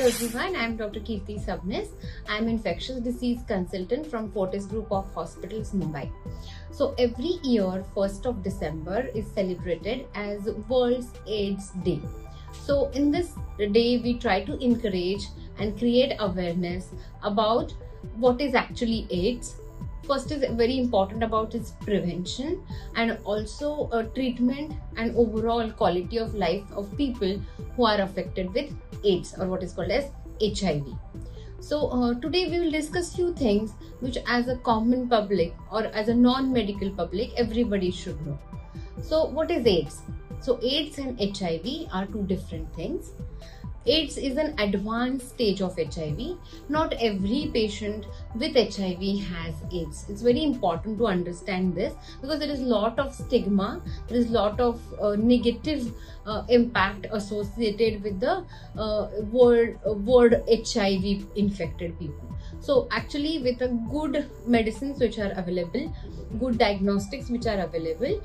everyone, I am Dr. Kirti Sabnis. I am infectious disease consultant from Fortis Group of Hospitals, Mumbai. So every year, 1st of December is celebrated as World's AIDS Day. So in this day, we try to encourage and create awareness about what is actually AIDS. First is very important about its prevention and also treatment and overall quality of life of people who are affected with AIDS or what is called as HIV. So today we will discuss few things which as a common public or as a non-medical public everybody should know. So what is AIDS? So AIDS and HIV are two different things. AIDS is an advanced stage of HIV. Not every patient with HIV has AIDS. It's very important to understand this because there is a lot of stigma, there is a lot of negative impact associated with the word HIV infected people. So actually with a good medicines which are available, good diagnostics which are available,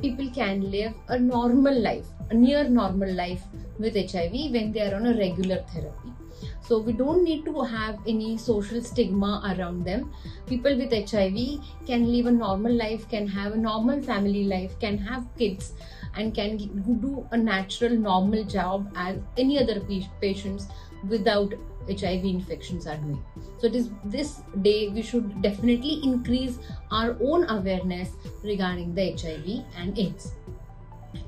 people can live a normal life, a near normal life with HIV when they are on a regular therapy. So we don't need to have any social stigma around them. People with HIV can live a normal life, can have a normal family life, can have kids and can do a natural normal job as any other patients without HIV infections are doing. So it is this day we should definitely increase our own awareness regarding the HIV and AIDS.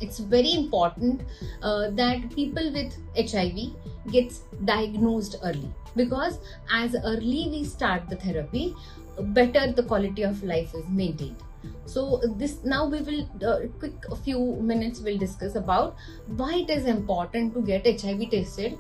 It's very important that people with HIV gets diagnosed early, because as early we start the therapy, better the quality of life is maintained. So this now we will quick a few minutes we'll discuss about why it is important to get HIV tested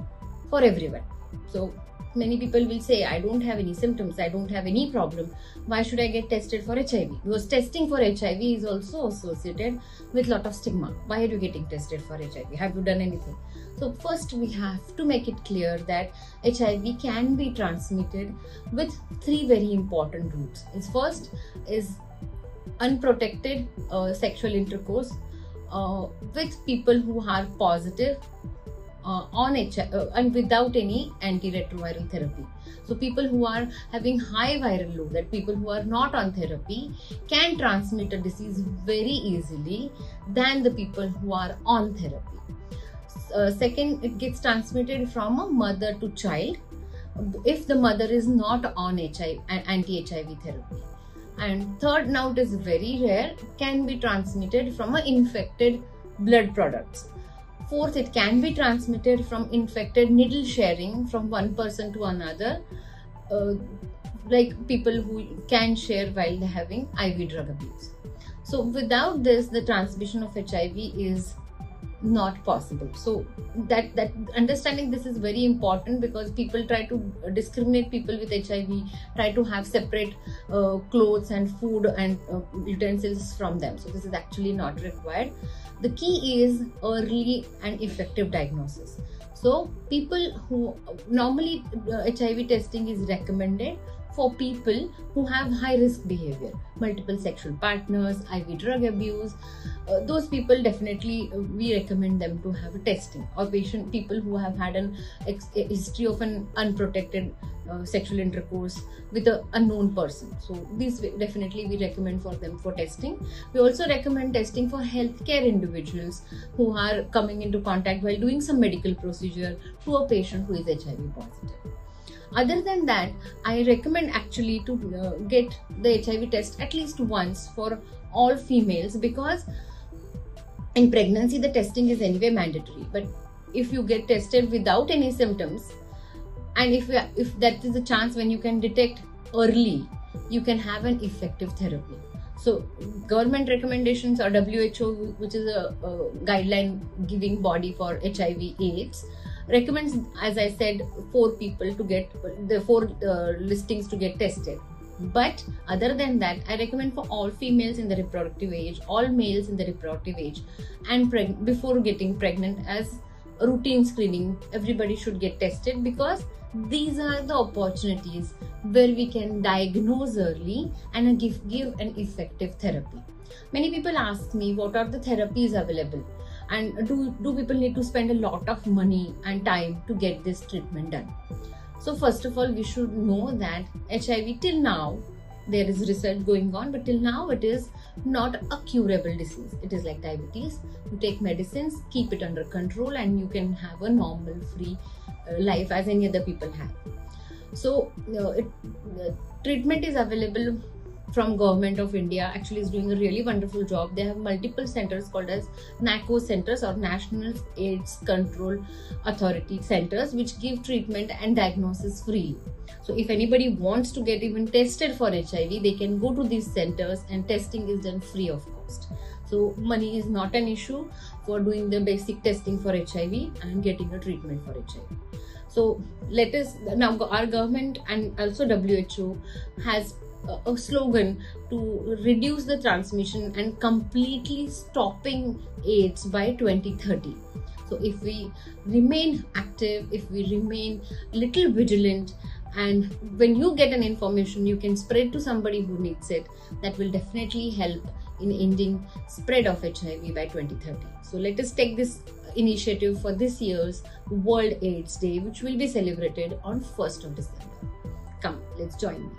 for everyone. So many people will say, I don't have any symptoms, I don't have any problem, why should I get tested for HIV? Because testing for HIV is also associated with lot of stigma. Why are you getting tested for HIV? Have you done anything? So first we have to make it clear that HIV can be transmitted with three very important routes. Its first is unprotected sexual intercourse with people who are positive on HIV and without any antiretroviral therapy. So people who are having high viral load, that people who are not on therapy, can transmit a disease very easily than the people who are on therapy. Second, it gets transmitted from a mother to child if the mother is not on anti-HIV therapy. And third, now it is very rare, can be transmitted from an infected blood products. Fourth, it can be transmitted from infected needle sharing from one person to another, like people who can share while having IV drug abuse. So without this, the transmission of HIV is not possible. So that understanding this is very important, because people try to discriminate people with HIV, try to have separate clothes and food and utensils from them. So this is actually not required. The key is early and effective diagnosis. So people who normally HIV testing is recommended for people who have high risk behavior, multiple sexual partners, IV drug abuse. Those people definitely we recommend them to have a testing, or people who have had a history of an unprotected sexual intercourse with an unknown person. So these definitely we recommend for them for testing. We also recommend testing for healthcare individuals who are coming into contact while doing some medical procedure to a patient who is HIV positive. Other than that, I recommend actually to get the HIV test at least once for all females, because in pregnancy the testing is anyway mandatory. But if you get tested without any symptoms, and if that is a chance when you can detect early, you can have an effective therapy. So government recommendations or WHO, which is a guideline giving body for HIV/AIDS, recommends, as I said, 4 people to get the 4 listings to get tested. But other than that, I recommend for all females in the reproductive age, all males in the reproductive age, and before getting pregnant, as routine screening, everybody should get tested, because these are the opportunities where we can diagnose early and give an effective therapy. Many people ask me, what are the therapies available? and do people need to spend a lot of money and time to get this treatment done? So first of all, we should know that HIV till now, there is research going on, but till now it is not a curable disease. It is like diabetes. You take medicines, keep it under control, and you can have a normal free life as any other people have. So treatment is available from Government of India. Actually is doing a really wonderful job. They have multiple centers called as NACO centers, or National AIDS Control Authority centers, which give treatment and diagnosis freely. So if anybody wants to get even tested for HIV, they can go to these centers, and testing is done free of cost. So money is not an issue for doing the basic testing for HIV and getting a treatment for HIV. So let us now, our government and also WHO has a slogan to reduce the transmission and completely stopping AIDS by 2030. So if we remain active, if we remain little vigilant, and when you get an information, you can spread to somebody who needs it, that will definitely help in ending spread of HIV by 2030. So let us take this initiative for this year's World AIDS Day, which will be celebrated on 1st of December. Come, let's join me.